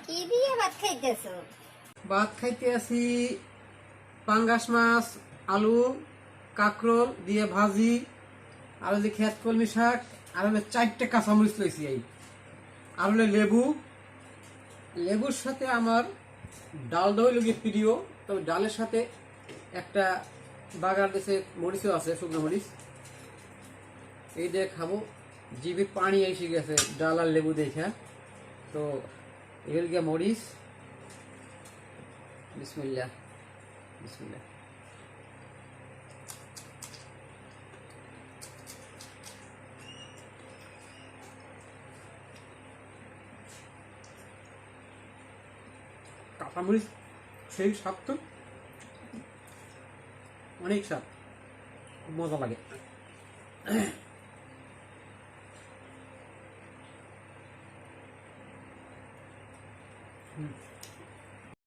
কি দিয়ে ভাত খাইতেছো? ভাত খাইতে আছি পাঙ্গাস মাছ, আলু, কাঁকরোল দিয়ে ভাজি, আর যে খেত কলমি শাক, আর হলে 4টে কাঁচামরিচ লইছি। আর হলে লেবু। লেবুর সাথে আমার ডালটা হইল গিয়ে প্রিয়, তবে ডালের সাথে একটা বাগার দেশে মরিচও আছে, শুকনো মরিচ। এই দিয়ে খাবো। জিভে পানি এসে গেছে ডাল আর লেবু দেখা। তো এগুলো গিয়ে মরিচ। বিসমিল্লাহ বিসমিল্লাহ। কাঁচামরিচ সেই স্বাদ তো অনেক স্বাদ, খুব মজা লাগে।